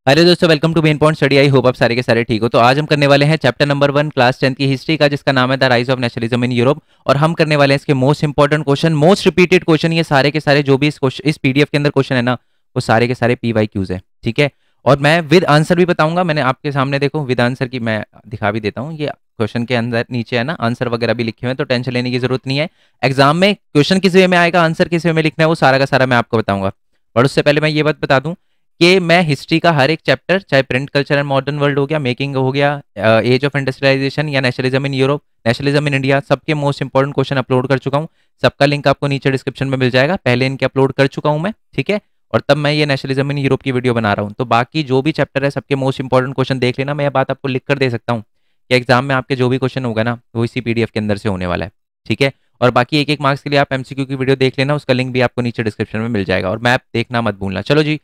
अरे दोस्तों, welcome to main point study. I hope आप सारे के सारे ठीक हो। तो आज हम करने वाले हैं चैप्टर नंबर 1 क्लास 10 की हिस्ट्री का, जिसका नाम है the rise of nationalism in Europe. और हम करने वाले हैं इसके most important question, most repeated question. ये सारे के सारे जो भी इस पीडीएफ के अंदर क्वेश्चन है ना, वो सारे के सारे पीवाईक्यूज है, ठीक है। और मैं विद आंसर भी बताऊंगा। मैंने आपके सामने देखो विद आंसर की मैं दिखा भी देता हूँ। ये क्वेश्चन के अंदर नीचे है ना, आंसर वगैरह भी लिखे हुए हैं, तो टेंशन लेने की जरूरत नहीं है। एग्जाम में क्वेश्चन किस वे में आएगा, आंसर किस वे में लिखना है, वो सारा का सारा मैं आपको बताऊंगा। और उससे पहले मैं ये बात बता दूं कि मैं हिस्ट्री का हर एक चैप्टर, चाहे print culture and modern world हो गया, मेकिंग हो गया, एज ऑफ इंडस्ट्रियलाइजेशन या nationalism in Europe, nationalism in India, सबके मोस्ट इंपॉर्टेंट क्वेश्चन अपलोड कर चुका हूँ। सबका लिंक आपको नीचे डिस्क्रिप्शन में मिल जाएगा। पहले इनके अपलोड कर चुका हूँ मैं, ठीक है। और तब मैं ये नेशनलिज्म इन यूरोप की वीडियो बना रहा हूँ। तो बाकी जो भी चैप्टर है सबके मोस्ट इंपॉर्टेंट क्वेश्चन देख लेना। मैं ये बात आपको लिख कर दे सकता हूँ कि एग्जाम में आपके जो भी क्वेश्चन होगा ना, वो इसी पीडीएफ के अंदर से होने वाला है, ठीक है। और बाकी एक एक मार्क्स के लिए आप एमसीक्यू की वीडियो देख लेना, उसका लिंक भी आपको नीचे डिस्क्रिप्शन में मिल जाएगा। और मैप देखना मत भूलना। चलो जी,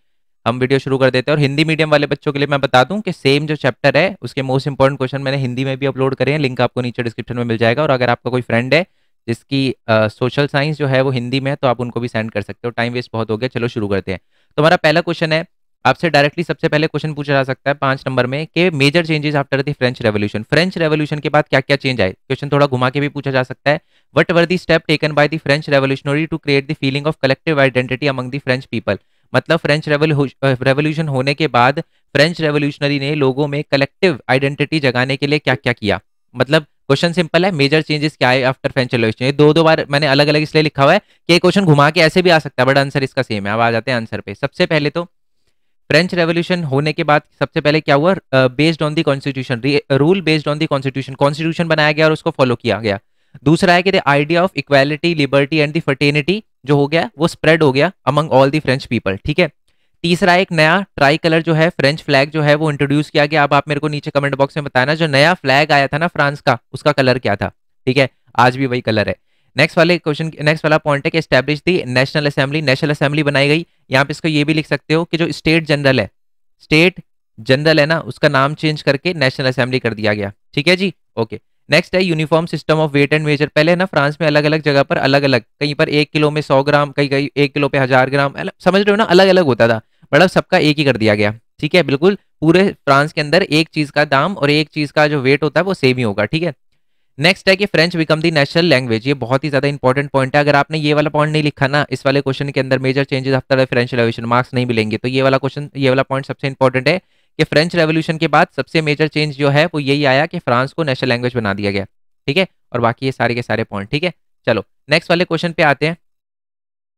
हम वीडियो शुरू कर देते हैं। और हिंदी मीडियम वाले बच्चों के लिए मैं बता दूं कि सेम जो चैप्टर है उसके मोस्ट इंपॉर्टेंट क्वेश्चन मैंने हिंदी में भी अपलोड करे हैं, लिंक आपको नीचे डिस्क्रिप्शन में मिल जाएगा। और अगर आपका कोई फ्रेंड है जिसकी सोशल साइंस जो है वो हिंदी में है, तो आप उनको भी सेंड कर सकते हो। टाइम वेस्ट बहुत हो गया, चलो शुरू करते हैं। तो हमारा पहला क्वेश्चन है, आपसे डायरेक्टली सबसे पहले क्वेश्चन पूछा जा सकता है 5 नंबर में कि major changes after the French Revolution. French Revolution के बाद क्या क्या चेंज आए। क्वेश्चन थोड़ा घुमा के भी पूछा जा सकता है। What were the step taken by the French revolutionary to create the feeling of collective identity among the French people. मतलब फ्रेंच रेवोल्यूशन होने के बाद फ्रेंच रेवोल्यूशनरी ने लोगों में कलेक्टिव आइडेंटिटी जगाने के लिए क्या क्या किया। मतलब क्वेश्चन सिंपल है, मेजर चेंजेस क्या है आफ्टर फ्रेंच रेवोल्यूशन। ये दो दो बार मैंने अलग अलग इसलिए लिखा हुआ है कि क्वेश्चन घुमा के ऐसे भी आ सकता है, बट आंसर इसका सेम है। अब आ जाते हैं आंसर पे। सबसे पहले तो फ्रेंच रेवोल्यूशन होने के बाद सबसे पहले क्या हुआ, based on the constitution, rule based on the constitution, constitution बनाया गया और उसको फॉलो किया गया। दूसरा है कि the idea of equality, liberty and the fraternity जो हो गया वो स्प्रेड हो गया among all the French people, ठीक है। तीसरा, एक नया ट्राई कलर जो है, फ्रेंच फ्लैग जो है वो इंट्रोड्यूस किया गया। अब आप मेरे को नीचे कमेंट बॉक्स में बताना जो नया फ्लैग आया था ना फ्रांस का, उसका कलर क्या था, ठीक है। आज भी वही कलर है। नेक्स्ट वाला पॉइंट है कि एस्टैब्लिश दी नेशनल असेंबली, नेशनल असेंबली बनाई गई। यहाँ पे इसको ये भी लिख सकते हो कि जो स्टेट जनरल है, स्टेट जनरल है ना, उसका नाम चेंज करके नेशनल असेंबली कर दिया गया, ठीक है जी, ओके। नेक्स्ट है uniform system of weight and measure. पहले ना फ्रांस में अलग अलग जगह पर अलग अलग, कहीं पर 1 किलो में 100 ग्राम, कहीं कहीं 1 किलो पे 1000 ग्राम, समझ रहे हो ना, अलग अलग होता था। मतलब सबका एक ही कर दिया गया, ठीक है। बिल्कुल पूरे फ्रांस के अंदर एक चीज का दाम और एक चीज का जो वेट होता है वो सेम ही होगा, ठीक है। नेक्स्ट है कि French become the national language. ये बहुत ही ज्यादा इंपॉर्टेंट पॉइंट है। अगर आपने ये वाला पॉइंट नहीं लिखा ना इस वाले क्वेश्चन के अंदर, major changes after French Revolution, marks नहीं मिलेंगे। तो ये वाला क्वेश्चन, ये वाला पॉइंट सबसे इंपॉर्टेंट है कि फ्रेंच रेवोल्यूशन के बाद सबसे मेजर चेंज जो है वो यही आया कि फ्रांस को नेशनल लैंग्वेज बना दिया गया, ठीक है। और बाकी ये सारे के सारे पॉइंट, ठीक है। चलो नेक्स्ट वाले क्वेश्चन पे आते हैं।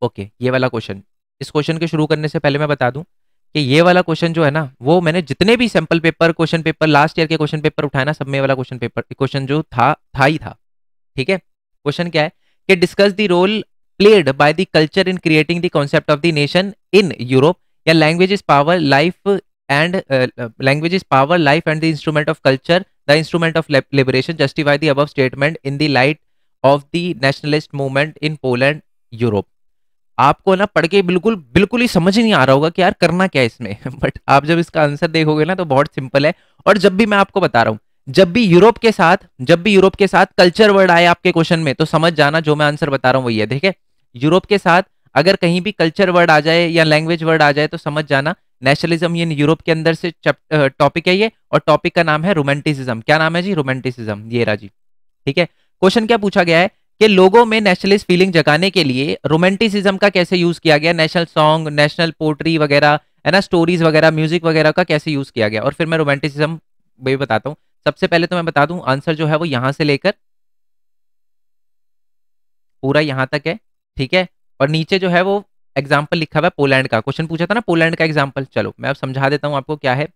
ओके, ये वाला क्वेश्चन, इस क्वेश्चन के शुरू करने से पहले मैं बता दूं कि ये वाला क्वेश्चन जो है ना, वो मैंने जितने भी sample paper, question paper, last year के क्वेश्चन पेपर उठाया ना, सब में वाला क्वेश्चन जो था ही था, ठीक है। क्वेश्चन क्या है कि discuss the role played by the culture in creating the concept of the nation in Europe, या language is power life and the instrument of culture, the instrument of liberation, justify the above statement in the light of the nationalist movement in Poland Europe. आपको ना पढ़ के बिल्कुल बिल्कुल ही समझ नहीं आ रहा होगा कि यार करना क्या है इसमें बट आप जब इसका आंसर देखोगे ना तो बहुत सिंपल है। और जब भी मैं आपको बता रहा हूं, जब भी यूरोप के साथ कल्चर वर्ड आए आपके क्वेश्चन में, तो समझ जाना जो मैं आंसर बता रहा हूं वही है, ठीक है। यूरोप के साथ अगर कहीं भी कल्चर वर्ड आ जाए या लैंग्वेज वर्ड आ जाए तो समझ जाना नेशनलिज्म ये यूरोप के अंदर से टॉपिक है ये। और टॉपिक का नाम है रोमांटिसिज्म। क्या नाम है जी? रोमांटिसिज्म, ये रहा जी, ठीक है। क्वेश्चन क्या पूछा गया है कि लोगों में नेशनलिस्ट फीलिंग जगाने के लिए रोमांटिसिज्म का कैसे यूज किया गया, नेशनल सॉन्ग, नेशनल पोट्री वगैरह है ना, स्टोरीज वगैरह, म्यूजिक वगैरह का कैसे यूज किया गया। और फिर मैं रोमांटिसिज्म भी बताता हूँ। सबसे पहले तो मैं बता दूं आंसर जो है वो यहां से लेकर पूरा यहां तक है, ठीक है। और नीचे जो है वो एग्जाम्पल लिखा हुआ है पोलैंड का। क्वेश्चन पूछा था ना पोलैंड का एग्जाम्पल। चलो मैं अब समझा देता हूं आपको क्या है।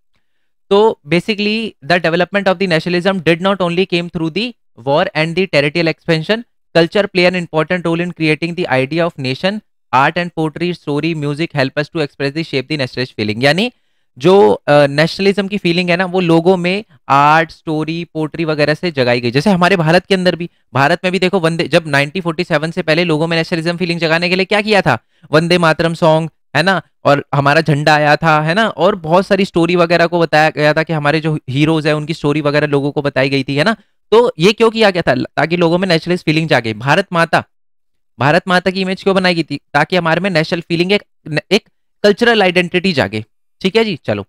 तो basically the development of the nationalism did not only came through the war and the territorial expansion, culture play an important role in creating the idea of nation, art and poetry, story, music help us to express the shape the nationalist feeling. यानी जो nationalism की feeling है ना, वो लोगों में art, story, pottery वगैरह से जगाई गई। जैसे हमारे भारत के अंदर भी, भारत में भी देखो वंदे, जब 1947 से पहले लोगों में नेशनलिज्म फीलिंग जगाने के लिए क्या किया था, वंदे मातरम सॉन्ग है ना, और हमारा झंडा आया था है ना, और बहुत सारी स्टोरी वगैरह को बताया गया था कि हमारे जो हीरोज है उनकी स्टोरी वगैरह लोगों को बताई गई थी, है ना। तो ये क्यों किया गया था? ताकि लोगों में नेशनलिस्ट फीलिंग जागे। भारत माता की इमेज क्यों बनाई गई थी? ताकि हमारे में नेशनल फीलिंग, एक कल्चरल आइडेंटिटी जागे, ठीक है जी। चलो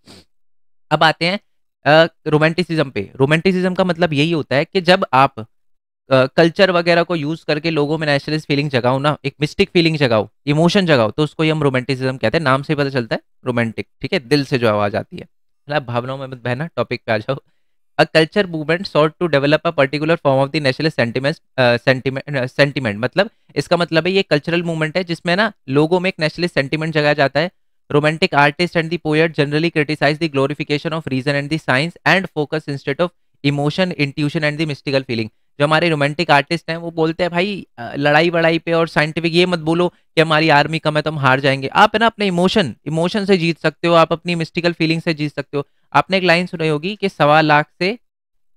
अब आते हैं रोमांटिसिज्म पे। रोमांटिसिज्म का मतलब यही होता है कि जब आप कल्चर वगैरह को यूज करके लोगों में नेशनलिस्ट फीलिंग जगाओ ना, एक मिस्टिक फीलिंग जगाओ, इमोशन जगाओ, तो उसको ही हम रोमांटिसिज्म कहते हैं। नाम से ही पता चलता है रोमांटिक, ठीक है, दिल से जो आवाज आती है। मतलब भावनाओं में मत बहना, टॉपिक पे आ जाओ। A culture movement sought to develop a particular form of the nationalist sentiment मतलब इसका मतलब है ये कल्चरल मूवमेंट है जिसमें ना लोगों में एक नेशनलिस्ट सेंटिमेंट जगाया जाता है। Romantic artist and the poet generally criticise the glorification of reason and the science and focus instead of emotion, intuition and the mystical feeling. जो हमारे रोमांटिक आर्टिस्ट हैं वो बोलते हैं भाई लड़ाई वड़ाई पे और साइंटिफिक ये मत बोलो कि हमारी आर्मी कम है तो हम हार जाएंगे। आप है ना अपने इमोशन से जीत सकते हो, आप अपनी मिस्टिकल फीलिंग से जीत सकते हो। आपने एक लाइन सुनी होगी कि 1.25 लाख से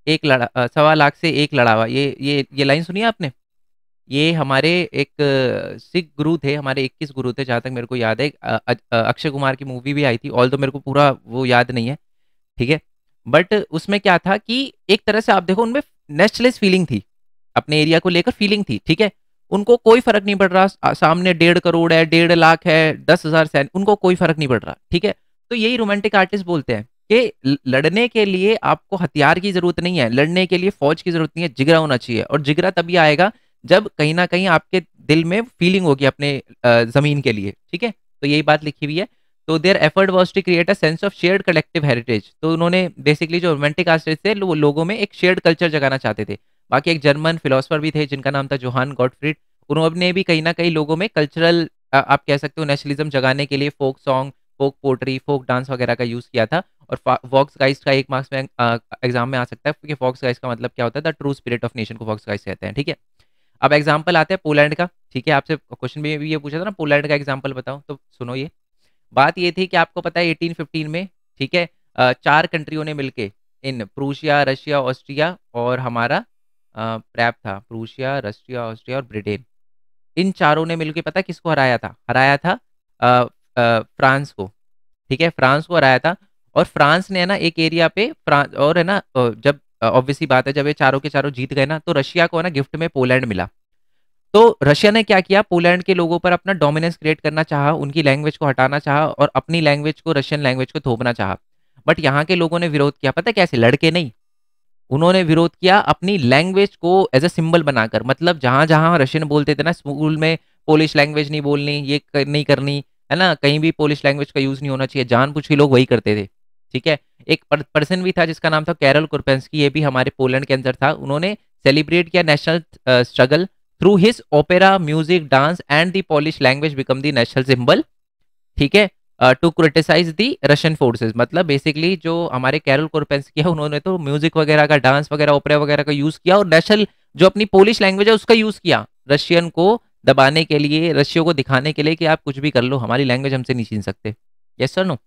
1.25 लाख से एक लड़ा हुआ, ये लाइन सुनी है आपने? ये हमारे एक सिख गुरु थे, हमारे 21 गुरु थे जहां तक मेरे को याद है। अक्षय कुमार की मूवी भी आई थी, ऑल तो मेरे को पूरा वो याद नहीं है, ठीक है। बट उसमें क्या था कि एक तरह से आप देखो उनमें नेशनलिस्ट फीलिंग थी, अपने एरिया को लेकर फीलिंग थी, ठीक है। उनको कोई फर्क नहीं पड़ रहा सामने 1.5 करोड़ है, 1.5 लाख है, 10,000 सैन, उनको कोई फर्क नहीं पड़ रहा, ठीक है। तो यही रोमांटिक आर्टिस्ट बोलते हैं कि लड़ने के लिए आपको हथियार की जरूरत नहीं है, लड़ने के लिए फौज की जरूरत नहीं है, जिगरा होना चाहिए। और जिगरा तभी आएगा जब कहीं ना कहीं आपके दिल में फीलिंग होगी अपने जमीन के लिए, ठीक है। तो यही बात लिखी हुई है। तो their effort was to create a sense of shared collective heritage. तो उन्होंने बेसिकली जो रोमांटिक आर्टिस्ट थे वो लोगों में एक शेयर्ड कल्चर जगाना चाहते थे। बाकी एक जर्मन फिलोसफर भी थे जिनका नाम था जोहान गॉटफ्रीड। उन्होंने भी कहीं ना कहीं लोगों में कल्चरल आप कह सकते हो नेशनलिज्म जगाने के लिए फोक सॉन्ग, फोक पोट्री, फोक डांस वगैरह का यूज किया था। और फॉक्स गाइस्ट का एक मार्क्स में एग्जाम में आ सकता है क्योंकि फॉक्स गाइस्ट का मतलब क्या होता है, the true spirit of nation को फॉक्स गाइस्ट कहते हैं, ठीक है। अब एग्जाम्पल आते हैं पोलैंड का, ठीक है। आपसे क्वेश्चन में भी ये पूछा था ना पोलैंड का एग्जाम्पल बताओ, तो सुनो ये बात ये थी कि आपको पता है 1815 में, ठीक है, 4 कंट्रियों ने मिलके इन प्रूशिया, रशिया, ऑस्ट्रिया और हमारा प्रैप था, प्रूशिया, रशिया, ऑस्ट्रिया और ब्रिटेन, इन चारों ने मिलके पता किसको हराया था? हराया था फ्रांस को, ठीक है, फ्रांस को हराया था। और फ्रांस ने है ना एक एरिया पे फ्रांस और है ना जब ऑब्वियसली बात है जब ये चारों के चारों जीत गए ना तो रशिया को है ना गिफ्ट में पोलैंड मिला। तो रशिया ने क्या किया, पोलैंड के लोगों पर अपना डोमिनेंस क्रिएट करना चाहा, उनकी लैंग्वेज को हटाना चाहा और अपनी लैंग्वेज को, रशियन लैंग्वेज को थोपना चाहा। बट यहाँ के लोगों ने विरोध किया, पता कैसे? लड़के नहीं, उन्होंने विरोध किया अपनी लैंग्वेज को एज ए सिंबल बनाकर। मतलब जहां जहां रशियन बोलते थे ना स्कूल में, पोलिश लैंग्वेज नहीं बोलनी, नहीं करनी है ना, कहीं भी पोलिश लैंग्वेज का यूज नहीं होना चाहिए, जानबूझ के लोग वही करते थे, ठीक है। एक पर्सन भी था जिसका नाम था कैरल कुरपेंस्की, ये भी हमारे पोलैंड के अंदर था। उन्होंने सेलिब्रेट किया national struggle through his opera, music, dance and the Polish language become the national symbol, ठीक है, to criticise the Russian forces. मतलब बेसिकली जो हमारे कैरल कोरपेंस्की है उन्होंने तो म्यूजिक वगैरह का, डांस वगैरह, ओपेरा वगैरह का यूज किया और नेशनल जो अपनी पोलिश लैंग्वेज है उसका यूज किया रशियन को दबाने के लिए, रशिया को दिखाने के लिए कि आप कुछ भी कर लो, हमारी लैंग्वेज हमसे नहीं छीन सकते। Yes sir no?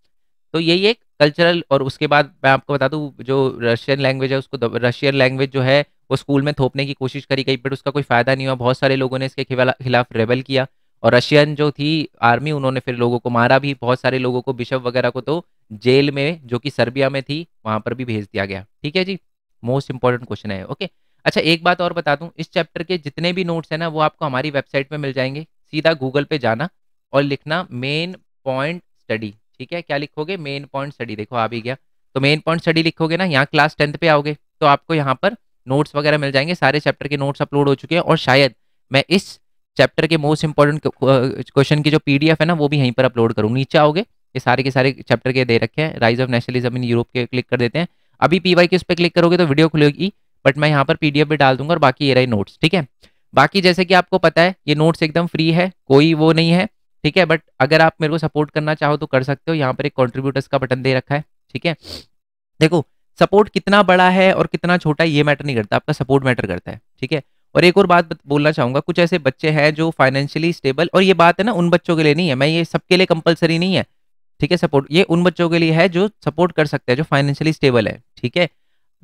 तो यही एक कल्चरल। और उसके बाद मैं आपको बता दूं जो रशियन लैंग्वेज है उसको, रशियन लैंग्वेज जो है वो स्कूल में थोपने की कोशिश करी गई बट उसका कोई फायदा नहीं हुआ, बहुत सारे लोगों ने इसके खिलाफ रेबल किया। और रशियन जो थी आर्मी उन्होंने फिर लोगों को मारा भी, बहुत सारे लोगों को, बिशप वगैरह को तो जेल में जो कि सर्बिया में थी वहां पर भी भेज दिया गया, ठीक है जी। मोस्ट इंपॉर्टेंट क्वेश्चन है, ओके। अच्छा एक बात और बता दूं, इस चैप्टर के जितने भी नोट्स है ना वो आपको हमारी वेबसाइट पे मिल जाएंगे। सीधा गूगल पे जाना और लिखना मेन पॉइंट स्टडी, ठीक है। क्या लिखोगे? मेन पॉइंट स्टडी, देखो आ भी गया। तो मेन पॉइंट स्टडी लिखोगे ना, यहाँ क्लास 10th पे आओगे तो आपको यहाँ पर नोट्स वगैरह मिल जाएंगे, सारे चैप्टर के नोट्स अपलोड हो चुके हैं। और शायद मैं इस चैप्टर के मोस्ट इंपॉर्टेंट क्वेश्चन की जो पीडीएफ है ना वो भी यहीं पर अपलोड करूँ। नीचे आओगे, ये सारे के सारे चैप्टर के दे रखे हैं, rise of nationalism in Europe के क्लिक कर देते हैं। अभी पीवाई के उस पर क्लिक करोगे तो वीडियो खुलेगी, बट मैं यहाँ पर पीडीएफ भी डाल दूंगा और बाकी ये रही नोट्स, ठीक है। बाकी जैसे कि आपको पता है ये नोट्स एकदम फ्री है, कोई वो नहीं है, ठीक है। बट अगर आप मेरे को सपोर्ट करना चाहो तो कर सकते हो, यहाँ पर एक कॉन्ट्रीब्यूटर्स का बटन दे रखा है, ठीक है। देखो सपोर्ट कितना बड़ा है और कितना छोटा है ये मैटर नहीं करता, आपका सपोर्ट मैटर करता है, ठीक है। और एक और बात बोलना चाहूंगा, कुछ ऐसे बच्चे हैं जो फाइनेंशियली स्टेबल, और ये बात है ना उन बच्चों के लिए नहीं है, मैं ये सबके लिए कंपलसरी नहीं है, ठीक है। सपोर्ट ये उन बच्चों के लिए है जो सपोर्ट कर सकते हैं, जो फाइनेंशियली स्टेबल है, ठीक है,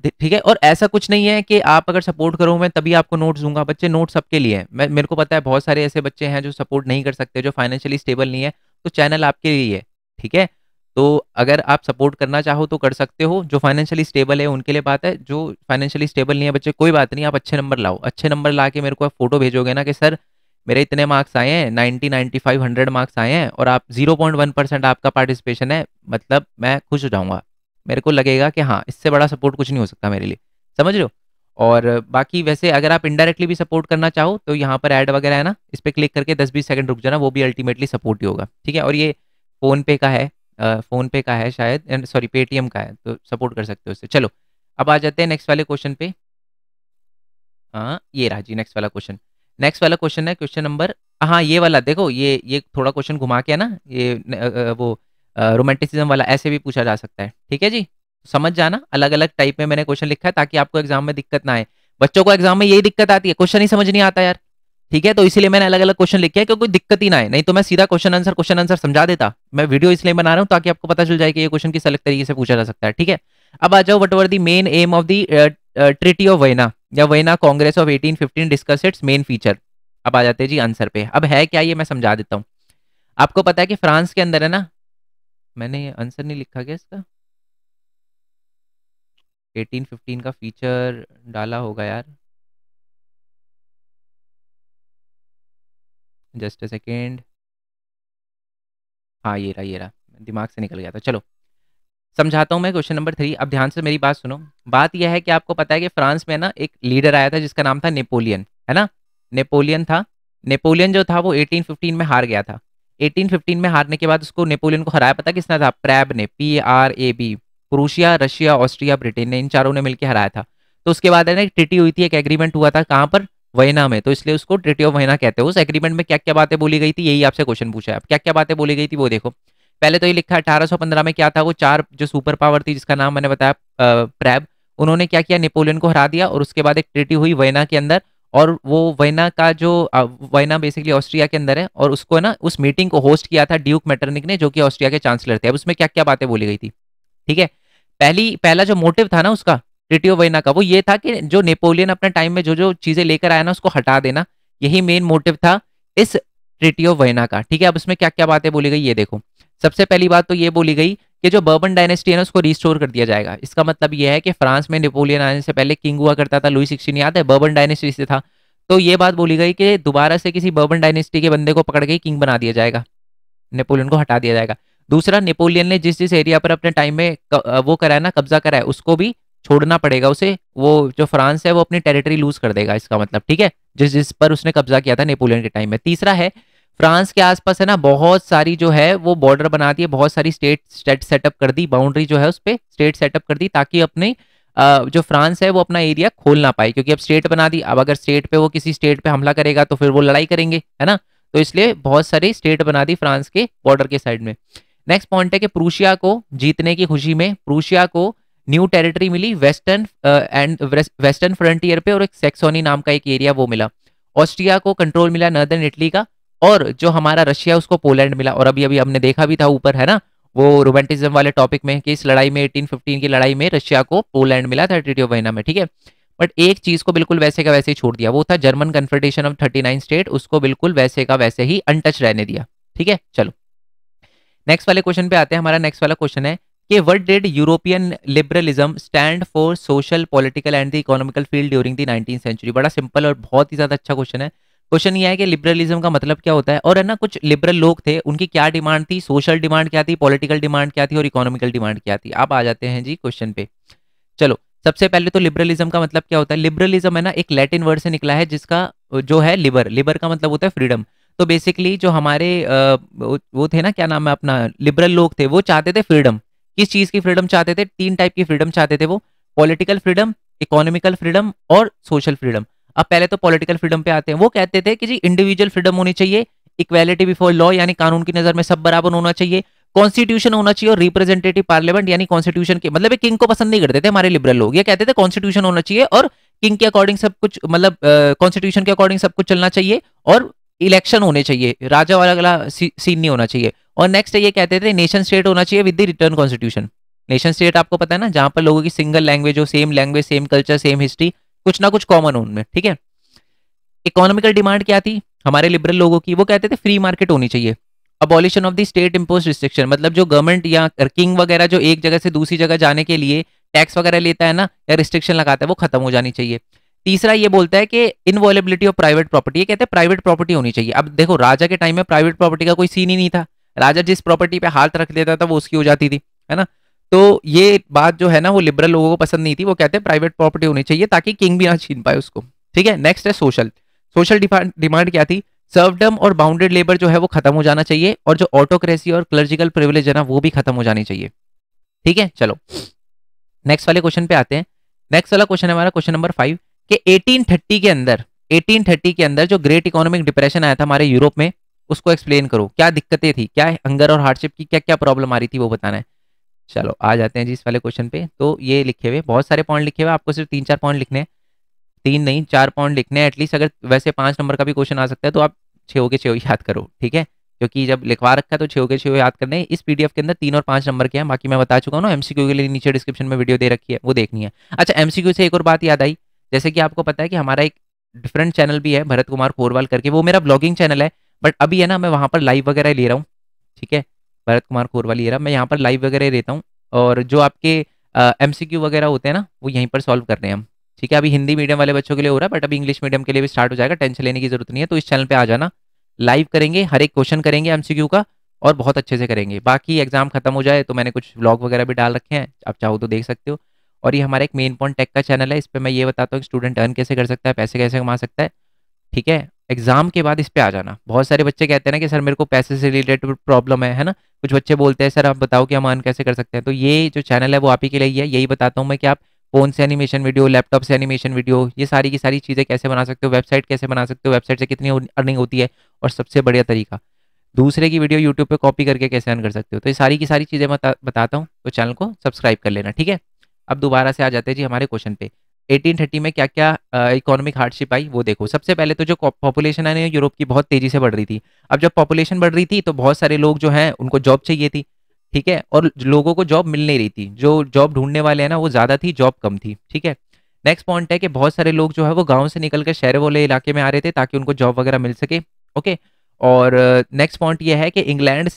ठीक है। और ऐसा कुछ नहीं है कि आप अगर सपोर्ट करो मैं तभी आपको नोट्स दूंगा, बच्चे नोट्स सबके लिए है। मैं, मेरे को पता है बहुत सारे ऐसे बच्चे हैं जो सपोर्ट नहीं कर सकते, जो फाइनेंशियली स्टेबल नहीं है, तो चैनल आपके लिए है, ठीक है। तो अगर आप सपोर्ट करना चाहो तो कर सकते हो, जो फाइनेंशियली स्टेबल है उनके लिए बात है, जो फाइनेंशियली स्टेबल नहीं है बच्चे कोई बात नहीं, आप अच्छे नंबर लाओ, अच्छे नंबर ला के मेरे को फोटो भेजोगे ना कि सर मेरे इतने मार्क्स आए हैं, 90, 95, 100 मार्क्स आए हैं और आप 0.1% आपका पार्टिसिपेशन है, मतलब मैं खुश हो जाऊंगा, मेरे को लगेगा कि हाँ इससे बड़ा सपोर्ट कुछ नहीं हो सकता मेरे लिए, समझ रहे हो। और बाकी वैसे अगर आप इनडायरेक्टली भी सपोर्ट करना चाहो तो यहाँ पर ऐड वगैरह है ना, इस पर क्लिक करके 10-20 सेकंड रुक जाना, वो भी अल्टीमेटली सपोर्ट ही होगा, ठीक है। और ये फोन पे का है, फोन पे का है शायद, सॉरी पेटीएम का है, तो सपोर्ट कर सकते हो उससे। चलो अब आ जाते हैं नेक्स्ट वाले क्वेश्चन पे। हाँ ये रहा जी नेक्स्ट वाला क्वेश्चन। नेक्स्ट वाला क्वेश्चन है क्वेश्चन नंबर, हाँ ये वाला देखो, ये थोड़ा क्वेश्चन घुमा के है ना, ये वो रोमांटिसिज्म वाला ऐसे भी पूछा जा सकता है, ठीक है जी। समझ जाना, अलग अलग टाइप में मैंने क्वेश्चन लिखा है ताकि आपको एग्जाम में दिक्कत ना आए। बच्चों को एग्जाम में यही दिक्कत आती है, क्वेश्चन ही समझ नहीं आता यार, ठीक है। तो इसीलिए मैंने अलग अलग क्वेश्चन लिखे हैं कि कोई दिक्कत ही ना आए, नहीं तो मैं सीधा क्वेश्चन आंसर समझा देता। मैं वीडियो इसलिए बना रहा हूँ ताकि आपको पता चल जाए कि ये क्वेश्चन किस अलग तरीके से पूछा जा सकता है, ठीक है। अब आ जाओ, what were the main aim of the treaty of Vienna या Vienna Congress of 1815 discuss its main feature. अब आ जाते हैं जी आंसर पे। अब है क्या ये मैं समझा देता हूँ। आपको पता है कि फ्रांस के अंदर है ना, मैंने आंसर नहीं लिखा क्या इसका, 1815 का फीचर डाला होगा यार, जस्ट अ सेकेंड। हाँ ये रहा, दिमाग से निकल गया था। चलो समझाता हूँ मैं क्वेश्चन नंबर 3। अब ध्यान से मेरी बात सुनो। बात यह है कि आपको पता है कि फ्रांस में ना एक लीडर आया था जिसका नाम था नेपोलियन, है ना। नेपोलियन था। नेपोलियन जो था वो 1815 में हार गया था। 1815 में हारने के बाद उसको, नेपोलियन को हराया पता किसने था, प्रैब ने, PRAB। Prussia, Russia, Austria, Britain ने, इन चारों ने मिलकर हराया था। तो उसके बाद है ना एक ट्रीटी हुई थी, एक एग्रीमेंट हुआ था, कहाँ पर, वयना में। तो इसलिए उसको ट्रीटी ऑफ वयना कहते हैं। उस एग्रीमेंट में क्या क्या बातें बोली गई थी, यही आपसे क्वेश्चन पूछा है। अब क्या क्या बातें बोली गई थी वो देखो। पहले तो ये लिखा है 1815 में क्या था, वो चार जो सुपर पावर थी जिसका नाम मैंने बताया प्रैब, उन्होंने क्या किया, नेपोलियन को हरा दिया। और उसके बाद एक ट्रीटी हुई वयना के अंदर, और वो वयना का जो वयना बेसिकली ऑस्ट्रिया के अंदर है, और उसको है ना उस मीटिंग को होस्ट किया था ड्यूक मेटरनिक ने, जो कि ऑस्ट्रिया के चांसलर थे। अब उसमें क्या क्या बातें बोली गई थी, ठीक है। पहला जो मोटिव था ना उसका, ट्रीटी ऑफ वयना का, वो ये था कि जो नेपोलियन अपने टाइम में जो जो चीजें लेकर आया ना उसको हटा देना, यही मेन मोटिव था इस ट्रीटी ऑफ वयना का, ठीक है। अब उसमें क्या क्या बातें बोली गई ये देखो। सबसे पहली बात तो ये बोली गई कि जो बर्बन डायनेस्टी है ना उसको रिस्टोर कर दिया जाएगा। इसका मतलब ये है कि फ्रांस में नेपोलियन आने से पहले किंग हुआ करता था, लुई 16, याद है, बर्बन डायनेस्टी से था। तो ये बात बोली गई कि दोबारा से किसी बर्बन डायनेस्टी के बंदे को पकड़ के किंग बना दिया जाएगा, नेपोलियन को हटा दिया जाएगा। दूसरा, नेपोलियन ने जिस जिस एरिया पर अपने टाइम में वो करा है ना, कब्जा करा है, उसको भी छोड़ना पड़ेगा उसे। वो जो फ्रांस है वो अपनी टेरिटरी लूज कर देगा, इसका मतलब, ठीक है, जिस जिस पर उसने कब्जा किया था नेपोलियन के टाइम में। तीसरा है, फ्रांस के आसपास है ना बहुत सारी जो है वो बॉर्डर बना दी है, बहुत सारी स्टेट सेटअप कर दी, बाउंड्री जो है उस पर स्टेट सेटअप कर दी, ताकि अपने जो फ्रांस है वो अपना एरिया खोल ना पाए, क्योंकि अब स्टेट बना दी। अब अगर स्टेट पे वो किसी स्टेट पे हमला करेगा तो फिर वो लड़ाई करेंगे, है ना। तो इसलिए बहुत सारी स्टेट बना दी फ्रांस के बॉर्डर के साइड में। नेक्स्ट पॉइंट है कि प्रूशिया को जीतने की खुशी में प्रूशिया को न्यू टेरिटरी मिली वेस्टर्न फ्रंटियर पे, और एक सेक्सोनी नाम का एक एरिया वो मिला। ऑस्ट्रिया को कंट्रोल मिला नॉर्दर्न इटली का, और जो हमारा रशिया उसको पोलैंड मिला। और अभी अभी हमने देखा भी था ऊपर, है ना, वो रोमांटिज्म वाले टॉपिक में, कि इस लड़ाई में 1815 की लड़ाई में रशिया को पोलैंड मिला था ट्रीटी ऑफ वेना में, ठीक है। बट एक चीज को बिल्कुल वैसे का वैसे ही छोड़ दिया, वो था जर्मन कन्फेडरेशन ऑफ 39 स्टेट, उसको बिल्कुल वैसे का वैसे ही अनटच रहने दिया, ठीक है। चलो नेक्स्ट वाले क्वेश्चन पे आते हैं। हमारा नेक्स्ट वाला क्वेश्चन है कि what did European liberalism stand for social, political and the economical field during the 19th century. बड़ा सिंपल और बहुत ही ज्यादा अच्छा क्वेश्चन है। क्वेश्चन ये है कि लिबरलिज्म का मतलब क्या होता है, और है ना कुछ लिबरल लोग थे, उनकी क्या डिमांड थी, सोशल डिमांड क्या थी, पॉलिटिकल डिमांड क्या थी, और इकोनॉमिकल डिमांड क्या थी। अब आ जाते हैं जी क्वेश्चन पे। चलो सबसे पहले तो लिबरलिज्म का मतलब क्या होता है। लिबरलिज्म है ना एक लैटिन वर्ड से निकला है, जिसका जो है लिबर, लिबर का मतलब होता है फ्रीडम। तो बेसिकली जो हमारे वो थे ना, क्या नाम है अपना, लिबरल लोग थे, वो चाहते थे फ्रीडम। किस चीज की फ्रीडम चाहते थे, तीन टाइप की फ्रीडम चाहते थे वो, पॉलिटिकल फ्रीडम, इकोनॉमिकल फ्रीडम और सोशल फ्रीडम। अब पहले तो पॉलिटिकल फ्रीडम पे आते हैं। वो कहते थे कि जी इंडिविजुअल फ्रीडम होनी चाहिए, इक्वेलिटी बिफोर लॉ यानी कानून की नजर में सब बराबर होना चाहिए, कॉन्स्टिट्यूशन होना चाहिए, और रिप्रेजेंटेटिव पार्लियामेंट यानी कॉन्स्टिट्यूशन के मतलब किंग को पसंद नहीं करते थे हमारे लिबरल लोग, ये कहते थे कॉन्स्टिट्यूशन होना चाहिए और किंग के अकॉर्डिंग सब कुछ, मतलब कॉन्स्टिट्यूशन के अकॉर्डिंग सब कुछ चलना चाहिए, और इलेक्शन होने चाहिए, राजा वाला सीन नहीं होना चाहिए। और नेक्स्ट ये कहते थे नेशन स्टेट होना चाहिए with the return constitution. Nation state आपको पता है ना, जहां पर लोगों की सिंगल लैंग्वेज हो, same language, same culture, same history, कुछ ना कुछ कॉमन हो उनमें, ठीक है। इकोनॉमिकल डिमांड क्या थी हमारे लिबरल लोगों की, वो कहते थे फ्री मार्केट होनी चाहिए, abolition of the state impose restriction, मतलब जो गवर्नमेंट या किंग वगैरह जो एक जगह से दूसरी जगह जाने के लिए टैक्स वगैरह लेता है ना, या रिस्ट्रिक्शन लगाता है, वो खत्म हो जानी चाहिए। तीसरा ये बोलता है कि इनवॉलेबिलिटी ऑफ प्राइवेट प्रॉपर्टी, ये कहते हैं प्राइवेट प्रॉपर्टी होनी चाहिए। अब देखो राजा के टाइम में प्राइवेट प्रॉपर्टी का कोई सीन ही नहीं था, राजा जिस प्रॉपर्टी पे हाथ रख देता था वो उसकी हो जाती थी, है ना। तो ये बात जो है ना वो लिबरल लोगों को पसंद नहीं थी, वो कहते हैं प्राइवेट प्रॉपर्टी होनी चाहिए ताकि किंग भी ना छीन पाए उसको। ठीक है, नेक्स्ट है सोशल। सोशल डिमांड क्या थी? सर्वडम और बाउंडेड लेबर जो है वो खत्म हो जाना चाहिए, और जो ऑटोक्रेसी और क्लर्जिकल प्रिविलेज है ना वो भी खत्म हो जानी चाहिए। ठीक है, चलो नेक्स्ट वाले क्वेश्चन पे आते हैं। नेक्स्ट वाला क्वेश्चन है हमारा क्वेश्चन नंबर 5 कि 1830 के अंदर 1830 के अंदर जो ग्रेट इकोनॉमिक डिप्रेशन आया था हमारे यूरोप में, उसको एक्सप्लेन करो। क्या दिक्कतें थी, क्या हंगर और हार्डशिप की क्या क्या प्रॉब्लम आ रही थी, वो बताना है। चलो आ जाते हैं जी इस वाले क्वेश्चन पे। तो ये लिखे हुए बहुत सारे पॉइंट लिखे हुए, आपको सिर्फ 3-4 पॉइंट लिखने हैं, 3 नहीं 4 पॉइंट लिखने हैं एटलीस्ट। अगर वैसे 5 नंबर का भी क्वेश्चन आ सकता है तो आप 6 के 6 याद करो। ठीक है, क्योंकि जब लिखवा रखा है तो 6 के 6 याद करने हैं। इस पीडीएफ के अंदर 3 और 5 नंबर के हैं, बाकी मैं बता चुका हूँ ना। एमसीक्यू के लिए नीचे डिस्क्रिप्शन में वीडियो दे रखी है, वो देखनी है। अच्छा, एमसीक्यू से एक और बात याद आई, जैसे कि आपको पता है कि हमारा एक डिफरेंट चैनल भी है भरत कुमार कोरवाल करके, वो मेरा ब्लॉगिंग चैनल है, बट अभी है ना मैं वहाँ पर लाइव वगैरह ले रहा हूँ। ठीक है, भरत कुमार कोरवाल ये रहा, मैं यहाँ पर लाइव वगैरह लेता हूँ, और जो आपके एमसीक्यू वगैरह होते हैं ना वो यहीं पर सॉल्व कर रहे हैं हम। ठीक है, अभी हिंदी मीडियम वाले बच्चों के लिए हो रहा है, बट अभी इंग्लिश मीडियम के लिए भी स्टार्ट हो जाएगा, टेंशन लेने की जरूरत नहीं है। तो इस चैनल पे आ जाना, लाइव करेंगे, हर एक क्वेश्चन करेंगे एमसीक्यू का, और बहुत अच्छे से करेंगे। बाकी एग्जाम खत्म हो जाए तो मैंने कुछ व्लॉग वगैरह भी डाल रखे हैं, आप चाहो तो देख सकते हो। और ये हमारा एक मेन पॉइंट टेक का चैनल है, इस पर मैं ये बताता हूँ कि स्टूडेंट अर्न कैसे कर सकता है, पैसे कैसे कमा सकता है। ठीक है, एग्जाम के बाद इस पे आ जाना। बहुत सारे बच्चे कहते हैं ना कि सर मेरे को पैसे से रिलेटेड प्रॉब्लम है ना। कुछ बच्चे बोलते हैं सर आप बताओ कि हम अर्न कैसे कर सकते हैं। तो ये जो चैनल है वो आप ही के लिए ही है, यही बताता हूँ मैं कि आप फोन से एनिमेशन वीडियो, लैपटॉप से एनिमेशन वीडियो, ये सारी की सारी चीज़ें कैसे बना सकते हो, वेबसाइट कैसे बना सकते हो, वेबसाइट से कितनी अर्निंग होती है, और सबसे बढ़िया तरीका दूसरे की वीडियो यूट्यूब पे कॉपी करके कैसे अर्न कर सकते हो। तो ये सारी की सारी चीज़ें बताता हूँ, तो चैनल को सब्सक्राइब कर लेना। ठीक है, अब दोबारा से आ जाते हैं जी हमारे क्वेश्चन पे। 1830 में क्या क्या इकोनॉमिक हार्डशिप आई वो देखो। सबसे पहले तो जो पॉपुलेशन है ना यूरोप की बहुत तेजी से बढ़ रही थी। अब जब पॉपुलेशन बढ़ रही थी तो बहुत सारे लोग जो हैं उनको जॉब चाहिए थी। ठीक है, और लोगों को जॉब मिल नहीं रही थी, जो जॉब ढूंढने वाले हैं ना वो ज़्यादा थी, जॉब कम थी। ठीक है, नेक्स्ट पॉइंट है कि बहुत सारे लोग जो है वो गाँव से निकल कर शहर वाले इलाके में आ रहे थे ताकि उनको जॉब वगैरह मिल सके। ओके, और नेक्स्ट पॉइंट ये है कि इंग्लैंड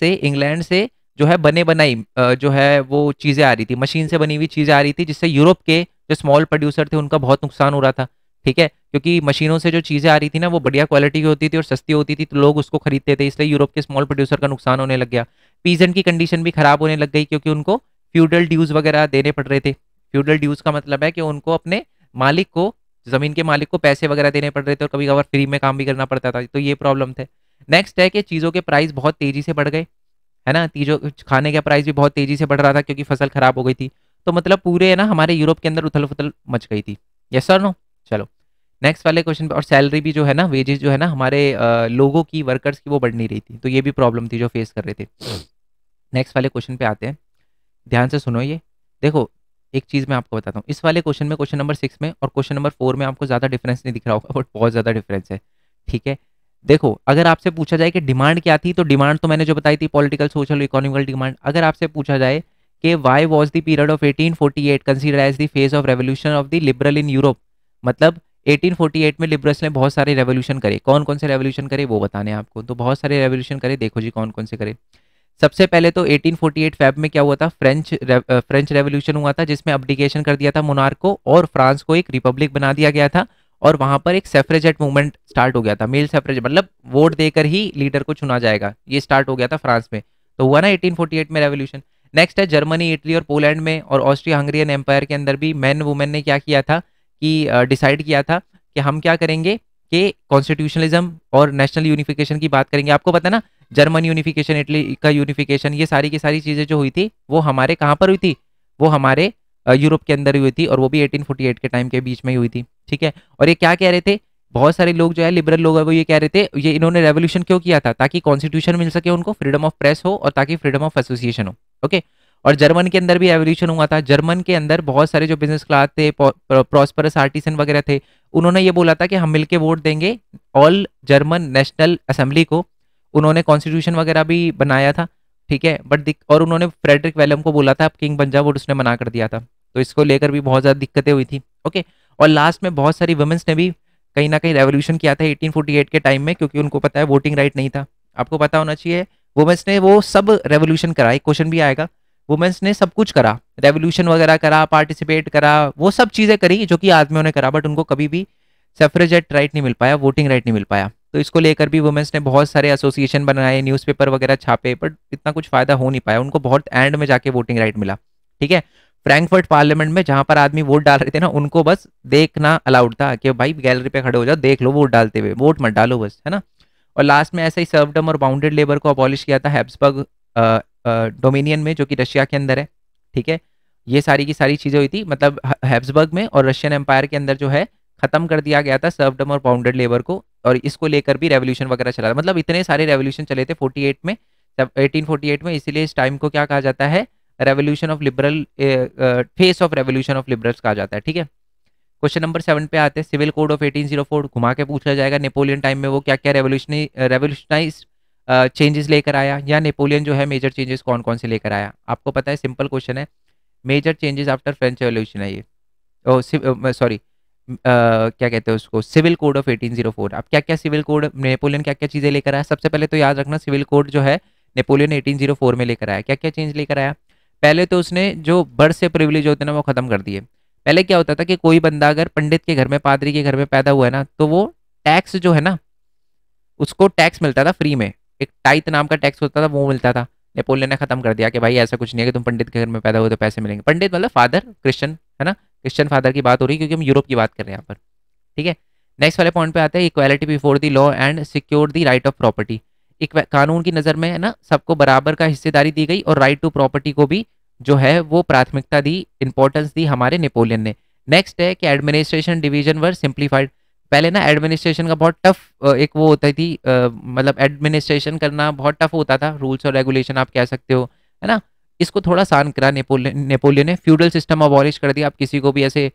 से जो है बने बनाई जो है वो चीज़ें आ रही थी, मशीन से बनी हुई चीज़ें आ रही थी, जिससे यूरोप के जो स्मॉल प्रोड्यूसर थे उनका बहुत नुकसान हो रहा था। ठीक है, क्योंकि मशीनों से जो चीज़ें आ रही थी ना वो बढ़िया क्वालिटी की होती थी और सस्ती होती थी, तो लोग उसको खरीदते थे, इसलिए यूरोप के स्मॉल प्रोड्यूसर का नुकसान होने लग गया। पीजेंट की कंडीशन भी खराब होने लग गई, क्योंकि उनको फ्यूडल ड्यूज वगैरह देने पड़ रहे थे। फ्यूडल ड्यूज का मतलब है कि उनको अपने मालिक को, जमीन के मालिक को पैसे वगैरह देने पड़ रहे थे, और कभी कभार फ्री में काम भी करना पड़ता था, तो ये प्रॉब्लम थे। नेक्स्ट है कि चीज़ों के प्राइस बहुत तेजी से बढ़ गए, है ना। चीज़ों खाने का प्राइस भी बहुत तेजी से बढ़ रहा था क्योंकि फसल खराब हो गई थी। तो मतलब पूरे है ना हमारे यूरोप के अंदर उथल पुथल मच गई थी। Yes sir no. चलो नेक्स्ट वाले क्वेश्चन पे। और सैलरी भी जो है ना, वेजेस जो है ना हमारे लोगों की, वर्कर्स की, वो बढ़ नहीं रही थी, तो ये भी प्रॉब्लम थी जो फेस कर रहे थे। नेक्स्ट वाले क्वेश्चन पे आते हैं, ध्यान से सुनो। ये देखो, एक चीज़ मैं आपको बताता हूँ, इस वाले क्वेश्चन में, क्वेश्चन नंबर 6 में और क्वेश्चन नंबर 4 में आपको ज़्यादा डिफरेंस नहीं दिख रहा होगा, बट बहुत ज़्यादा डिफरेंस है। ठीक है, देखो अगर आपसे पूछा जाए कि डिमांड क्या थी, तो डिमांड तो मैंने जो बताई थी पॉलिटिकल, सोशल, इकोनॉमिकल डिमांड। अगर आपसे पूछा जाए कि why was the period of 1848 consider as the phase of revolution of the liberal in Europe, मतलब 1848 में लिबरल्स ने बहुत सारे रेवोल्यूशन करे। कौन कौन से रेवोल्यूशन करे वो बताने हैं आपको। तो बहुत सारे रेवोल्यूशन करे, देखो जी कौन कौन से करे। सबसे पहले तो 1848 फेब में क्या हुआ था, फ्रेंच रेवोल्यूशन हुआ था, जिसमें अब्डिकेशन कर दिया था मोनार्क को, और फ्रांस को एक रिपब्लिक बना दिया गया था। और वहां पर एक सेफ्रेजेट मूवमेंट स्टार्ट हो गया था, मेल सेफ्रेजेट, मतलब वोट देकर ही लीडर को चुना जाएगा, ये स्टार्ट हो गया था फ्रांस में। तो हुआ ना 1848 में रेवोल्यूशन। नेक्स्ट है जर्मनी, इटली और पोलैंड में और ऑस्ट्रिया हंगरियन एम्पायर के अंदर भी मैन वुमेन ने क्या किया था कि डिसाइड किया था कि हम क्या करेंगे कि कॉन्स्टिट्यूशनलिज्म और नेशनल यूनिफिकेशन की बात करेंगे। आपको पता है ना, जर्मन यूनिफिकेशन, इटली का यूनिफिकेशन, ये सारी की सारी चीज़ें जो हुई थी वो हमारे कहाँ पर हुई थी, वो हमारे यूरोप के अंदर हुई थी, और वो भी 1848 के टाइम के बीच में ही हुई थी। ठीक है, और ये क्या कह रहे थे, बहुत सारे लोग जो है लिबरल लोग है वो ये कह रहे थे, ये इन्होंने रेवोल्यूशन क्यों किया था, ताकि कॉन्स्टिट्यूशन मिल सके उनको, फ्रीडम ऑफ प्रेस हो, और ताकि फ्रीडम ऑफ एसोसिएशन हो। ओके, और जर्मन के अंदर भी रेवोल्यूशन हुआ था। जर्मन के अंदर बहुत सारे जो बिजनेस क्लास थे, प्रॉस्परस आर्टिसन वगैरह थे, उन्होंने ये बोला था कि हम मिलके वोट देंगे ऑल जर्मन नेशनल असेंबली को। उन्होंने कॉन्स्टिट्यूशन वगैरह भी बनाया था। ठीक है, और उन्होंने फ्रेडरिक वेलम को बोला था आप किंग बन जाओ, वोट उसने मना कर दिया था। तो इसको लेकर भी बहुत ज़्यादा दिक्कतें हुई थी। ओके, और लास्ट में बहुत सारी वुमेन्स ने भी कहीं ना कहीं रेवोल्यूशन किया था 1848 के टाइम में, क्योंकि उनको पता है वोटिंग राइट नहीं था। आपको पता होना चाहिए, वुमेन्स ने वो सब रेवोल्यूशन करा, एक क्वेश्चन भी आएगा, वुमेन्स ने सब कुछ करा, रेवोल्यूशन वगैरह करा, पार्टिसिपेट करा, वो सब चीज़ें करी जो कि आदमियों ने करा, बट उनको कभी भी सफरेजेट राइट नहीं मिल पाया, वोटिंग राइट नहीं मिल पाया। तो इसको लेकर भी वुमेन्स ने बहुत सारे एसोसिएशन बनाए, न्यूज़पेपर वगैरह छापे, बट इतना कुछ फ़ायदा हो नहीं पाया, उनको बहुत एंड में जाके वोटिंग राइट मिला। ठीक है। फ्रैंकफर्ट पार्लियामेंट में जहां पर आदमी वोट डाल रहे थे ना, उनको बस देखना अलाउड था कि भाई गैलरी पे खड़े हो जाओ, देख लो वोट डालते हुए, वोट मत डालो बस, है ना। और लास्ट में ऐसे ही सर्वडम और बाउंडेड लेबर को अबॉलिश किया था हैब्सबर्ग डोमिनियन में, जो कि रशिया के अंदर है। ठीक है, ये सारी की सारी चीजें हुई थी, मतलब हैब्सबर्ग में और रशियन एम्पायर के अंदर जो है खत्म कर दिया गया था सर्वडम और बाउंडेड लेबर को, और इसको लेकर भी रेवोल्यूशन वगैरह चला था। मतलब इतने सारे रेवोल्यूशन चले थे 48 में, जब 1848 में, इसीलिए इस टाइम को क्या कहा जाता है, revolution of liberal, face of revolution of liberals कहा जाता है। ठीक है, क्वेश्चन नंबर 7 पे आते हैं। सिविल कोड ऑफ 1804 घुमा के पूछा जाएगा, नेपोलियन टाइम में वो क्या क्या रेवोल्यूशनाइज चेंजेस लेकर आया, या नेपोलियन जो है मेजर चेंजेस कौन कौन से लेकर आया। आपको पता है, सिंपल क्वेश्चन है, major changes after French revolution है ये, सॉरी क्या कहते हैं उसको, सिविल कोड ऑफ 1804। अब क्या क्या सिविल कोड नेपोलियन क्या क्या चीज़ें लेकर आया, सबसे पहले तो याद रखना सिविल कोड जो है नेपोलियन 1804 में लेकर आया। क्या क्या चेंज लेकर आया, पहले तो उसने जो बर्थ से प्रिविलेज होते हैं ना वो खत्म कर दिए। पहले क्या होता था कि कोई बंदा अगर पंडित के घर में, पादरी के घर में पैदा हुआ है ना, तो वो टैक्स जो है ना, उसको टैक्स मिलता था फ्री में, एक टाइथ नाम का टैक्स होता था, वो मिलता था। नेपोलियन ने खत्म कर दिया कि भाई ऐसा कुछ नहीं है कि तुम पंडित के घर में पैदा हुए तो पैसे मिलेंगे। पंडित मतलब फादर, क्रिश्चियन, है ना, क्रिश्चियन फादर की बात हो रही है, क्योंकि हम यूरोप की बात कर रहे हैं यहाँ पर। ठीक है, नेक्स्ट वाले पॉइंट पे आते हैं, equality before the law and secure the right of property. कानून की नज़र में है ना सबको बराबर का हिस्सेदारी दी गई, और राइट टू प्रॉपर्टी को भी जो है वो प्राथमिकता दी, इंपॉर्टेंस दी हमारे नेपोलियन ने। नेक्स्ट है कि एडमिनिस्ट्रेशन डिवीजन वर सिंप्लीफाइड। पहले ना एडमिनिस्ट्रेशन का बहुत टफ एक वो होता थी, मतलब एडमिनिस्ट्रेशन करना बहुत टफ होता था, रूल्स और रेगुलेशन आप कह सकते हो, है ना। इसको थोड़ा आसान करा नेपोलियन ने। फ्यूडल सिस्टम अबॉलिश कर दिया, अब किसी को भी ऐसे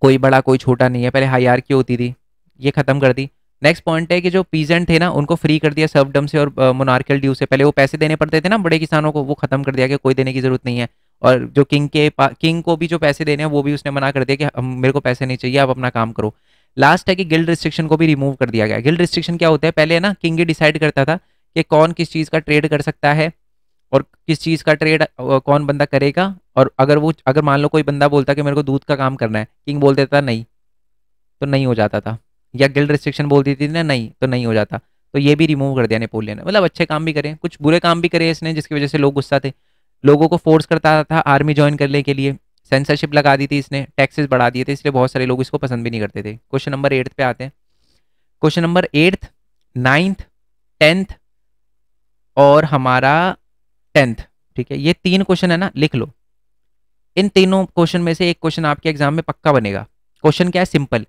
कोई बड़ा कोई छोटा नहीं है, पहले हायरार्की होती थी, ये खत्म कर दी। नेक्स्ट पॉइंट है कि जो पीजेंट थे ना उनको फ्री कर दिया सर्वडम से और मोनार्कल ड्यू से। पहले वो पैसे देने पड़ते थे ना बड़े किसानों को, वो खत्म कर दिया कि कोई देने की जरूरत नहीं है। और जो किंग को भी जो पैसे देने हैं वो भी उसने मना कर दिया कि मेरे को पैसे नहीं चाहिए, आप अपना काम करो। लास्ट है कि गिल्ड रिस्ट्रिक्शन को भी रिमूव कर दिया गया। गिल्ड रिस्ट्रिक्शन क्या होता है, पहले ना किंग ही डिसाइड करता था कि कौन किस चीज़ का ट्रेड कर सकता है और किस चीज़ का ट्रेड कौन बंदा करेगा। और अगर मान लो कोई बंदा बोलता कि मेरे को दूध का काम करना है, किंग बोल देता नहीं, तो नहीं हो जाता था। या गिल्ड रिस्ट्रिक्शन बोल दी थी ना नहीं, तो नहीं हो जाता। तो ये भी रिमूव कर दिया नेपोलियन ने। मतलब अच्छे काम भी करे, कुछ बुरे काम भी करे इसने, जिसकी वजह से लोग गुस्सा थे। लोगों को फोर्स करता था आर्मी ज्वाइन करने के लिए, सेंसरशिप लगा दी थी इसने, टैक्सेस बढ़ा दिए थे, इसलिए बहुत सारे लोग इसको पसंद भी नहीं करते थे। क्वेश्चन नंबर 8 पे आते हैं। क्वेश्चन नंबर 8, 9th, 10th और हमारा 10th। ठीक है, ये 3 क्वेश्चन है ना, लिख लो। इन तीनों क्वेश्चन में से एक क्वेश्चन आपके एग्जाम में पक्का बनेगा। क्वेश्चन क्या है, सिंपल,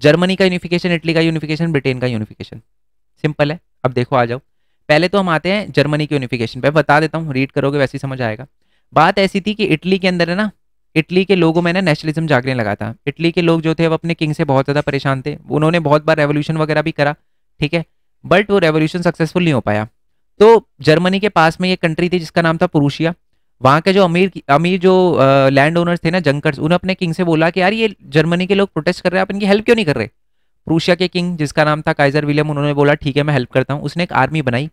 जर्मनी का यूनिफिकेशन, इटली का यूनिफिकेशन, ब्रिटेन का यूनिफिकेशन। सिंपल है। अब देखो आ जाओ, पहले तो हम आते हैं जर्मनी के यूनिफिकेशन पे, बता देता हूँ, रीड करोगे वैसे ही समझ आएगा। बात ऐसी थी कि इटली के अंदर है ना, इटली के लोगों में ना नेशनलिज्म जागने लगा था। इटली के लोग जो थे वो अपने किंग से बहुत ज़्यादा परेशान थे, उन्होंने बहुत बार रेवोल्यूशन वगैरह भी करा, ठीक है, बट वो रेवोल्यूशन सक्सेसफुल नहीं हो पाया। तो जर्मनी के पास में एक कंट्री थी जिसका नाम था प्रूशिया। वहाँ के जो अमीर जो लैंड ओनर्स थे ना, जंकर्स, उन्होंने अपने किंग से बोला कि यार ये जर्मनी के लोग प्रोटेस्ट कर रहे हैं, आप इनकी हेल्प क्यों नहीं कर रहे। प्रूशिया के किंग जिसका नाम था काइजर विलियम, उन्होंने बोला ठीक है मैं हेल्प करता हूँ। उसने एक आर्मी बनाई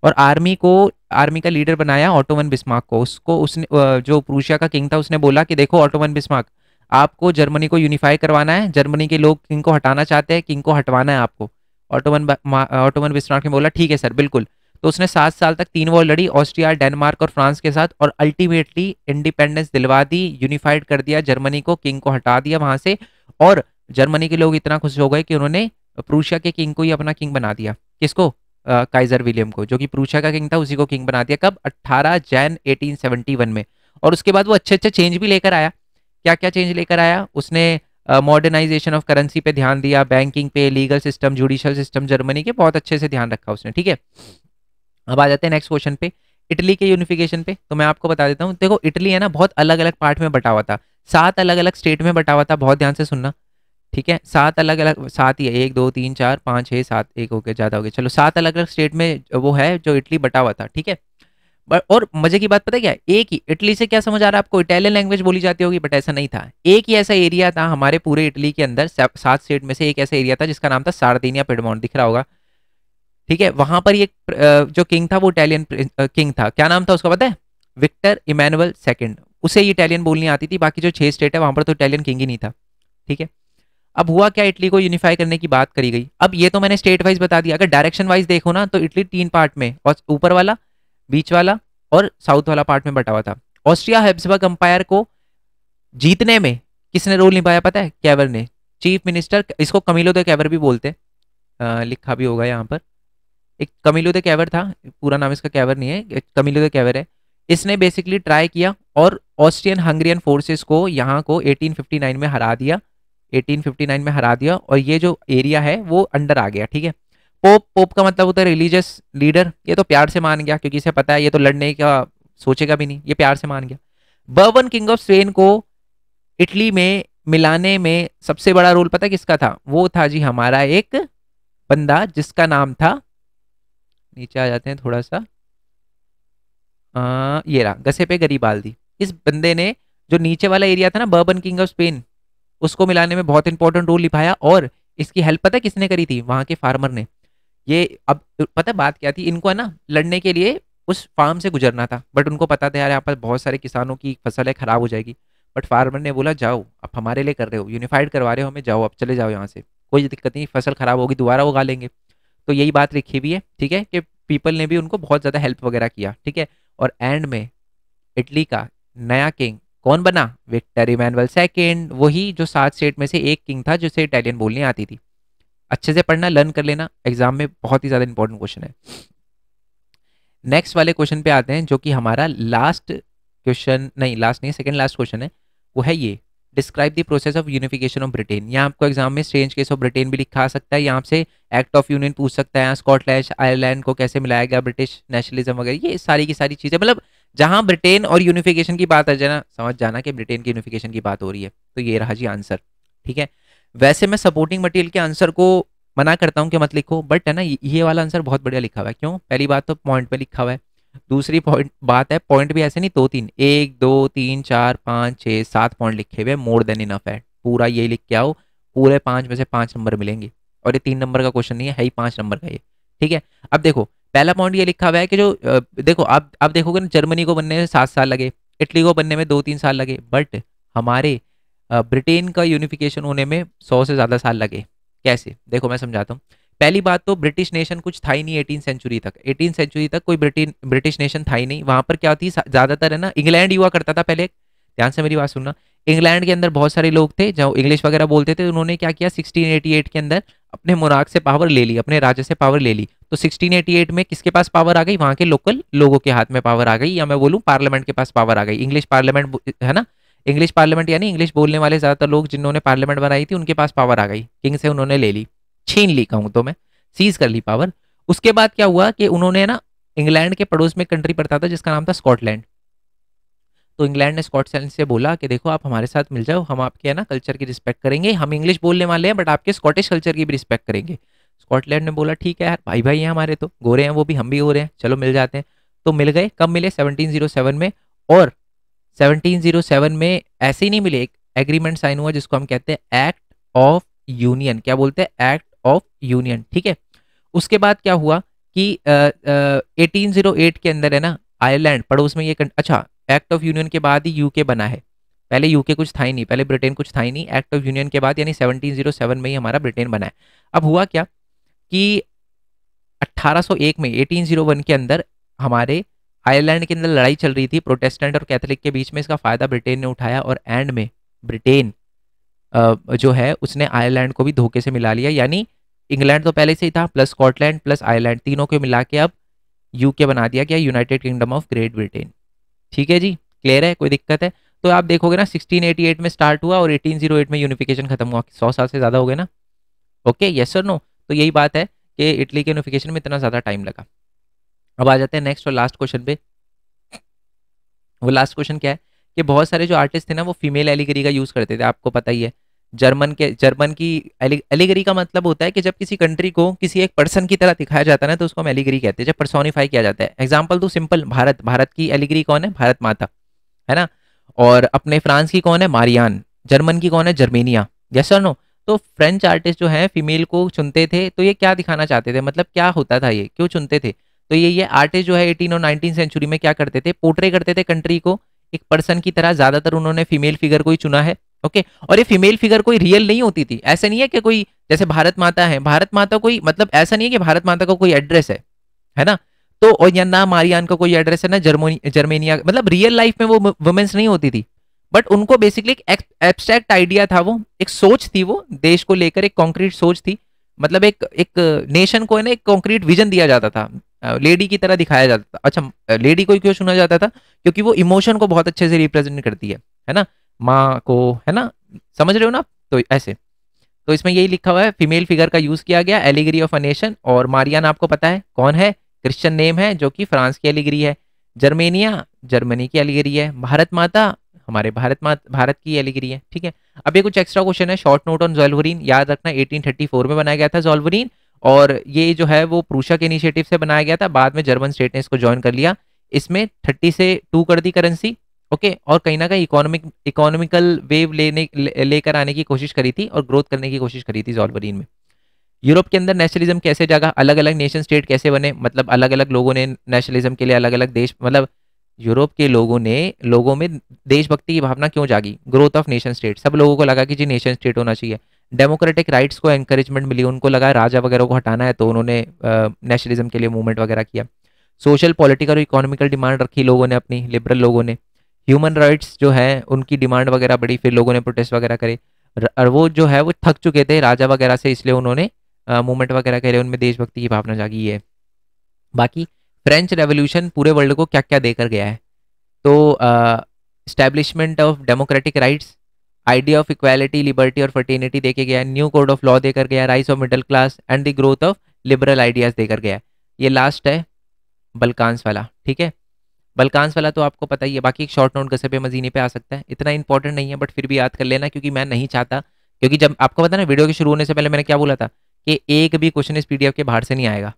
और आर्मी का लीडर बनाया ऑटोवन बिस्मार्क को। उसको उसने जो प्रूशिया का किंग था उसने बोला कि देखो ऑटोवन बिस्मार्क, आपको जर्मनी को यूनिफाई करवाना है, जर्मनी के लोग किंग को हटाना चाहते हैं, किंग को हटवाना है आपको। ऑटोवन बिस्मार्क ने बोला ठीक है सर बिल्कुल। तो उसने 7 साल तक 3 वॉर लड़ी, ऑस्ट्रिया, डेनमार्क और फ्रांस के साथ, और अल्टीमेटली इंडिपेंडेंस दिलवा दी, यूनिफाइड कर दिया जर्मनी को, किंग को हटा दिया वहां से। और जर्मनी के लोग इतना खुश हो गए कि उन्होंने प्रूशिया के किंग को ही अपना किंग बना दिया। किसको, काइजर विलियम को, जो कि प्रूशिया का किंग था, उसी को किंग बना दिया। कब, 18 जैन 1871 में। और उसके बाद वो अच्छे अच्छे चेंज भी लेकर आया। क्या क्या चेंज लेकर आया उसने, मॉडर्नाइजेशन ऑफ करेंसी पे ध्यान दिया, बैंकिंग पे, legal system, judicial system Germany के बहुत अच्छे से ध्यान रखा उसने। ठीक है, अब आ जाते हैं नेक्स्ट क्वेश्चन पे, इटली के यूनिफिकेशन पे। तो मैं आपको बता देता हूँ, देखो इटली है ना बहुत अलग अलग पार्ट में बटा हुआ था, 7 अलग अलग स्टेट में बटा हुआ था, बहुत ध्यान से सुनना, ठीक है। 7 अलग अलग, 7 ही है, 1 2 3 4 5 6 7, एक हो गया ज़्यादा हो गया, चलो 7 अलग अलग स्टेट में वो है जो इटली बटा हुआ था, ठीक है। और मजे की बात पता है क्या है, एक ही इटली से क्या समझ आ रहा है आपको, इटालियन लैंग्वेज बोली जाती होगी, बट ऐसा नहीं था। एक ही ऐसा एरिया था हमारे पूरे इटली के अंदर, 7 स्टेट में से एक ऐसा एरिया था जिसका नाम था सार्दिनिया पिडमोंट, दिख रहा होगा, ठीक है। वहां पर ये जो किंग था वो इटालियन किंग था। क्या नाम था उसका पता है, विक्टर इमैनुअल सेकंड। उसे ये इटालियन बोलनी आती थी, बाकी जो 6 स्टेट है वहां पर तो इटालियन किंग ही नहीं था, ठीक है। अब हुआ क्या, इटली को यूनिफाई करने की बात करी गई। अब ये तो मैंने स्टेट वाइज बता दिया, अगर डायरेक्शन वाइज देखो ना तो इटली 3 पार्ट में, और ऊपर वाला, बीच वाला और साउथ वाला पार्ट में बटा हुआ था। ऑस्ट्रिया हैब्सबर्ग अंपायर को जीतने में किसने रोल निभाया पता है? कैवर ने। चीफ मिनिस्टर, इसको कमीलो द कैवर भी बोलते हैं, लिखा भी होगा यहाँ पर। एक कमीलो द कैवर था, पूरा नाम इसका कैवर नहीं है, कमीलो द कैवर है। इसने बेसिकली ट्राई किया और ऑस्ट्रियन हंगरियन फोर्सेस को यहाँ को 1859 में हरा दिया, 1859 में हरा दिया, और ये जो एरिया है वो अंडर आ गया, ठीक है। पोप, पोप का मतलब होता है रिलीजियस लीडर, ये तो प्यार से मान गया क्योंकि इसे पता है ये तो लड़ने का सोचेगा भी नहीं, ये प्यार से मान गया। बर्बन किंग ऑफ स्पेन को इटली में मिलाने में सबसे बड़ा रोल पता है किसका था? वो था जी हमारा एक बंदा जिसका नाम था, नीचे आ जाते हैं थोड़ा सा, ये रहा गसेपे गरीबाल्दी। इस बंदे ने जो नीचे वाला एरिया था ना बर्बन किंग ऑफ स्पेन, उसको मिलाने में बहुत इंपॉर्टेंट रोल निभाया, और इसकी हेल्प पता है किसने करी थी? वहां के फार्मर ने। ये अब पता है बात क्या थी, इनको है ना लड़ने के लिए उस फार्म से गुजरना था, बट उनको पता था यार यहाँ पर बहुत सारे किसानों की फसल है, खराब हो जाएगी। बट फार्मर ने बोला जाओ, अब हमारे लिए कर रहे हो, यूनिफाइड करवा रहे हो हमें, जाओ अब चले जाओ यहाँ से, कोई दिक्कत नहीं, फसल खराब होगी दोबारा उगा लेंगे। तो यही बात लिखी हुई है, ठीक है, कि पीपल ने भी उनको बहुत ज्यादा हेल्प वगैरह किया, ठीक है। और एंड में इटली का नया किंग कौन बना? विक्टर इमैनुअल सेकेंड, वही जो 7 स्टेट में से एक किंग था जिसे इटालियन बोलनी आती थी। अच्छे से पढ़ना, लर्न कर लेना, एग्जाम में बहुत ही ज्यादा इंपॉर्टेंट क्वेश्चन है। नेक्स्ट वाले क्वेश्चन पे आते हैं जो कि हमारा लास्ट क्वेश्चन, नहीं लास्ट नहीं, सेकंड लास्ट क्वेश्चन है, वो है ये, describe the process of unification of Britain. यहाँ आपको एग्जाम में स्ट्रेंज केस ऑफ ब्रिटेन भी लिखा आ सकता है, यहाँ से एक्ट ऑफ यूनियन पूछ सकता है, स्कॉटलैंड आयरलैंड को कैसे मिलाया गया, ब्रिटिश नेशनलिज्म वगैरह, ये सारी की सारी चीजें, मतलब जहां ब्रिटेन और यूनिफिकेशन की बात आ जाए ना, समझ जाना कि ब्रिटेन की यूनिफिकेशन की बात हो रही है। तो ये रहा जी आंसर, ठीक है। वैसे मैं सपोर्टिंग मटेरियल के आंसर को मना करता हूँ कि मत लिखो, बट है ना ये वाला आंसर बहुत बढ़िया लिखा हुआ है। क्यों? पहली बात तो पॉइंट पे लिखा हुआ है, दूसरी पॉइंट बात है, पॉइंट भी ऐसे नहीं 2-3, 1 2 3 4 5 6 7 पॉइंट लिखे हुए, मोर देन इनफ है, पूरा ये लिख के आओ, पूरे 5 में से 5 नंबर मिलेंगे, और ये 3 नंबर का क्वेश्चन नहीं है ही 5 नंबर का ये, ठीक है। अब देखो पहला पॉइंट ये लिखा हुआ है कि जो देखो आप देखोगे ना, जर्मनी को बनने में 7 साल लगे, इटली को बनने में 2-3 साल लगे, बट हमारे ब्रिटेन का यूनिफिकेशन होने में 100 से ज्यादा साल लगे। कैसे? देखो मैं समझाता हूँ। पहली बात तो ब्रिटिश नेशन कुछ था ही नहीं 18 सेंचुरी तक, 18 सेंचुरी तक कोई ब्रिटिश नेशन था ही नहीं। वहां पर क्या थी ज्यादातर है ना, इंग्लैंड हुआ करता था पहले, ध्यान से मेरी बात सुनना। इंग्लैंड के अंदर बहुत सारे लोग थे जो इंग्लिश वगैरह बोलते थे, उन्होंने क्या किया 1688 के अंदर अपने मोनार्क से पावर ले ली, अपने राजा से पावर ले ली। तो 1688 में किसके पास पावर आ गई? वहां के लोकल लोगों के हाथ में पावर आ गई, या मैं बोलूं पार्लियामेंट के पास पावर आ गई। इंग्लिश पार्लियामेंट है ना, इंग्लिश पार्लियामेंट यानी इंग्लिश बोलने वाले ज्यादातर लोग जिन्होंने पार्लियामेंट बनाई थी उनके पास पावर आ गई, किंग से उन्होंने ले ली, छीन ली, कहूं तो मैं सीज कर ली पावर। उसके बाद क्या हुआ कि उन्होंने ना इंग्लैंड के पड़ोस में कंट्री पड़ता था जिसका नाम था स्कॉटलैंड। तो इंग्लैंड ने स्कॉटलैंड से बोला कि देखो आप हमारे साथ मिल जाओ, हम आपके है ना कल्चर की रिस्पेक्ट करेंगे, हम इंग्लिश बोलने वाले हैं बट आपके स्कॉटिश कल्चर की भी रिस्पेक्ट करेंगे। स्कॉटलैंड ने बोला ठीक है यार, भाई भाई हैं हमारे, तो गोरे हैं वो भी, हम भी गोरे हैं, चलो मिल जाते हैं। तो मिल गए। कब मिले? 1707 में। और 1707 में ऐसे ही नहीं मिले, एक एग्रीमेंट साइन हुआ जिसको हम कहते हैं एक्ट ऑफ यूनियन। क्या बोलते हैं? एक्ट ऑफ यूनियन, ठीक है। उसके बाद क्या हुआ कि 1808 के अंदर है ना आयरलैंड पड़ोस में ये अच्छा, एक्ट ऑफ यूनियन के बाद ही यूके बना है, पहले यूके कुछ था ही नहीं, पहले ब्रिटेन कुछ था ही नहीं। एक्ट ऑफ यूनियन के बाद यानी 1707 में ही हमारा ब्रिटेन बना है। अब हुआ क्या कि 1801 में 1801 के अंदर हमारे आयरलैंड के अंदर लड़ाई चल रही थी प्रोटेस्टेंट और कैथोलिक के बीच में, इसका फायदा ब्रिटेन ने उठाया और एंड में ब्रिटेन जो है उसने आयरलैंड को भी धोखे से मिला लिया। यानी इंग्लैंड तो पहले से ही था, प्लस स्कॉटलैंड प्लस आयरलैंड, तीनों को मिला के अब यूके बना दिया गया, United kingdom of great Britain. ठीक है जी, क्लियर है? कोई दिक्कत है? तो आप देखोगे ना 1688 में स्टार्ट हुआ और 1808 में यूनिफिकेशन खत्म हुआ, 100 साल से ज्यादा हो गए ना। ओके, यस और नो? तो यही बात है कि इटली के यूनिफिकेशन में इतना ज्यादा टाइम लगा। अब आ जाते हैं नेक्स्ट और लास्ट क्वेश्चन पे। वो लास्ट क्वेश्चन क्या है कि बहुत सारे जो आर्टिस्ट थे ना वो फीमेल एलिगरी का यूज करते थे, आपको पता ही है। जर्मन की एलिगरी का मतलब होता है कि जब किसी कंट्री को किसी एक पर्सन की तरह दिखाया जाता है ना तो उसको हम एलिगरी कहते हैं, जब पर्सोनिफाई किया जाता है। एग्जांपल तो सिंपल, भारत की एलिगरी कौन है? भारत माता, है ना। और अपने फ्रांस की कौन है? मारियान। जर्मन की कौन है? जर्मेनिया। यस और नो? तो फ्रेंच आर्टिस्ट जो है फीमेल को चुनते थे, तो ये क्या दिखाना चाहते थे, मतलब क्या होता था, ये क्यों चुनते थे? तो ये आर्टिस्ट जो है 18 और 19 सेंचुरी में क्या करते थे, पोर्ट्रे करते थे कंट्री को एक पर्सन की तरह। ज्यादातर उन्होंने फीमेल फिगर को ही चुना है। ओके, और ये फीमेल फिगर कोई रियल नहीं होती थी, ऐसे नहीं है कि कोई जैसे भारत माता है, भारत माता कोई मतलब ऐसा नहीं है कि भारत माता का कोई एड्रेस है ना। तो और या ना मारियान का कोई एड्रेस है ना जर्मेनिया, मतलब रियल लाइफ में वो वुमेन्स नहीं होती थी, बट उनको बेसिकली एक एब्स्ट्रैक्ट आइडिया था, वो एक सोच थी, वो देश को लेकर एक कॉन्क्रीट सोच थी, मतलब एक एक नेशन को है ना एक कॉन्क्रीट विजन दिया जाता था, लेडी की तरह दिखाया जाता था। अच्छा, लेडी को क्यों चुना जाता था? क्योंकि वो इमोशन को बहुत अच्छे से रिप्रेजेंट करती है ना, माँ को, है ना, समझ रहे हो ना? तो ऐसे, तो इसमें यही लिखा हुआ है, फीमेल फिगर का यूज किया गया, एलिगरी ऑफ अ नेशन। और मारियान आपको पता है कौन है, क्रिश्चियन नेम है, जो कि फ्रांस की एलिगरी है। जर्मेनिया जर्मनी की एलिगरी है। भारत माता हमारे भारत की एलिगरी है। ठीक है, अब ये कुछ एक्स्ट्रा क्वेश्चन है, शॉर्ट नोट ऑन जोल्वरीन, याद रखना 1834 में बनाया गया था जोल्वरीन, और ये जो है वो प्रूशा के इनिशिएटिव से बनाया गया था, बाद में जर्मन स्टेट ने इसको ज्वाइन कर लिया। इसमें 30 से 2 कर दी करेंसी। ओके, और कहीं ना कहीं इकोनॉमिकल वेव लेकर आने की कोशिश करी थी और ग्रोथ करने की कोशिश करी थी जोल्वरीन में। यूरोप के अंदर नेशनलिज्म कैसे जागा, अलग अलग नेशन स्टेट कैसे बने, मतलब अलग अलग लोगों ने नेशनलिज्म के लिए अलग अलग देश, मतलब यूरोप के लोगों में देशभक्ति की भावना क्यों जागी, ग्रोथ ऑफ नेशन स्टेट, सब लोगों को लगा कि जी नेशन स्टेट होना चाहिए। डेमोक्रेटिक राइट्स को एनकरेजमेंट मिली, उनको लगा राजा वगैरह को हटाना है, तो उन्होंने नेशनलिज्म के लिए मूवमेंट वगैरह किया। सोशल पॉलिटिकल और इकोनॉमिकल डिमांड रखी लोगों ने अपनी, लिबरल लोगों ने। ह्यूमन राइट्स जो है उनकी डिमांड वगैरह बढ़ी, फिर लोगों ने प्रोटेस्ट वगैरह करे, और वो जो है वो थक चुके थे राजा वगैरह से, इसलिए उन्होंने मूवमेंट वगैरह करे, उनमें देशभक्ति की भावना जागी है। बाकी फ्रेंच रेवोल्यूशन पूरे वर्ल्ड को क्या क्या देकर गया है, तो establishment of democratic rights, idea of equality, liberty और फर्टिनिटी देके गया है, न्यू कोड ऑफ लॉ देकर गया, rise of middle class and the growth of liberal ideas देकर गया है। ये लास्ट है बल्कांस वाला। ठीक है, बल्कांस वाला तो आपको पता ही है, बाकी एक शॉर्ट नोट गसबे मजीने पे आ सकता है, इतना इंपॉर्टेंट नहीं है, बट फिर भी याद कर लेना, क्योंकि मैं नहीं चाहता, क्योंकि जब आपको पता ना वीडियो के शुरू होने से पहले मैंने क्या बोला था कि एक भी क्वेश्चन इस पीडीएफ के बाहर से नहीं आएगा,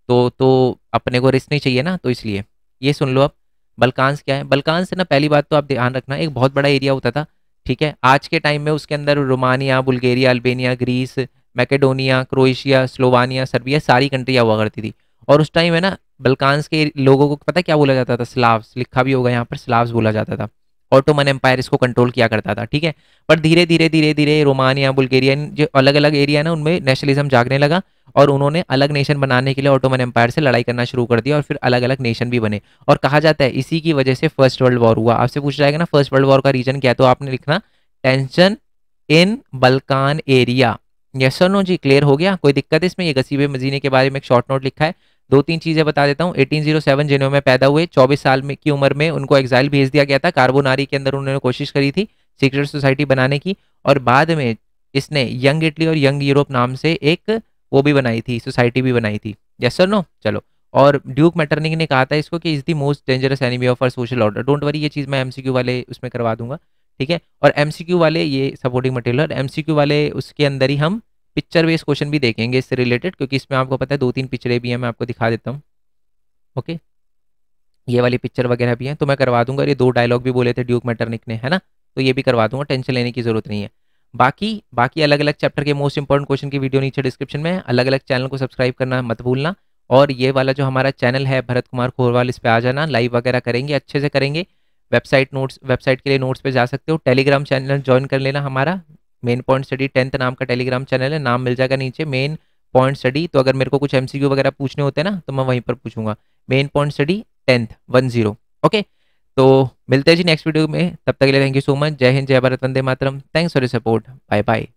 तो अपने को रिस्क नहीं चाहिए ना, तो इसलिए ये सुन लो अब। बल्कांस क्या है? बल्कांस ना, पहली बात तो आप ध्यान रखना, एक बहुत बड़ा एरिया होता था। ठीक है, आज के टाइम में उसके अंदर Romania, Bulgaria, Albania, Greece, Macedonia, Croatia, Slovenia, Serbia, सारी कंट्रियाँ हुआ करती थी। और उस टाइम है ना, बल्कांस के लोगों को पता क्या बोला जाता था? स्लाव्स, लिखा भी होगा यहाँ पर, स्लाव्स बोला जाता था। ऑटोमन एम्पायर इसको कंट्रोल किया करता था। ठीक है, पर धीरे धीरे रोमानिया, बुल्गारिया, जो अलग अलग एरिया है ना, उनमें नेशनलिज्म जागने लगा, और उन्होंने अलग नेशन बनाने के लिए ऑटोमन एम्पायर से लड़ाई करना शुरू कर दिया, और फिर अलग अलग नेशन भी बने। और कहा जाता है इसी की वजह से फर्स्ट वर्ल्ड वॉर हुआ। आपसे पूछ जाएगा ना फर्स्ट वर्ल्ड वॉर का रीजन क्या है, तो आपने लिखना tension in Balkan area. Yes और नो जी, क्लियर हो गया? कोई दिक्कत है इसमें? ये गसीबे मजीने के बारे में एक शॉर्ट नोट लिखा है। दो तीन चीजें बता देता हूँ। 1807 जेनो में पैदा हुए, 24 साल में की उम्र में उनको एग्जाइल भेज दिया गया था। कार्बोनारी के अंदर उन्होंने कोशिश करी थी सीक्रेट सोसाइटी बनाने की, और बाद में इसने यंग इटली और यंग यूरोप नाम से एक वो भी बनाई थी, सोसाइटी भी बनाई थी। यस और नो? चलो, और ड्यूक मैटरनिक ने कहा था इसको कि is the most dangerous enemy of our social order. Don't worry, ये चीज़ मैं एमसीक्यू वाले उसमें करवा दूंगा। ठीक है, और एमसीक्यू वाले ये सपोर्टिंग मटेरियल, एमसीक्यू वाले उसके अंदर ही हम पिक्चर बेस्ड क्वेश्चन भी देखेंगे इससे रिलेटेड, क्योंकि इसमें आपको पता है 2-3 पिक्चरें भी हैं, मैं आपको दिखा देता हूँ। ओके, ये वाली पिक्चर वगैरह भी है, तो मैं करवा दूंगा। ये 2 डायलॉग भी बोले थे ड्यूक मैटरनिक ने, है ना, तो ये भी करवा दूंगा, टेंशन लेने की जरूरत नहीं है। बाकी बाकी अलग अलग चैप्टर के मोस्ट इंपॉर्टेंट क्वेश्चन की वीडियो नीचे डिस्क्रिप्शन में है। अलग अलग चैनल को सब्सक्राइब करना मत भूलना, और ये वाला जो हमारा चैनल है भरत कुमार खोरवाल, इस पे आ जाना, लाइव वगैरह करेंगे, अच्छे से करेंगे। वेबसाइट के लिए नोट्स पे जा सकते हो। टेलीग्राम चैनल ज्वाइन कर लेना हमारा, मेन पॉइंट स्टडी 10th नाम का टेलीग्राम चैनल है, नाम मिल जाएगा नीचे, मेन पॉइंट स्टडी। तो अगर मेरे को कुछ एमसीक्यू वगैरह पूछने होते हैं ना, तो मैं वहीं पर पूछूंगा, main point study 10th 10। Okay, तो मिलते हैं जी नेक्स्ट वीडियो में, तब तक के लिए थैंक यू सो मच। जय हिंद, जय Bharat, Vande Mataram. Thanks for your support, bye bye.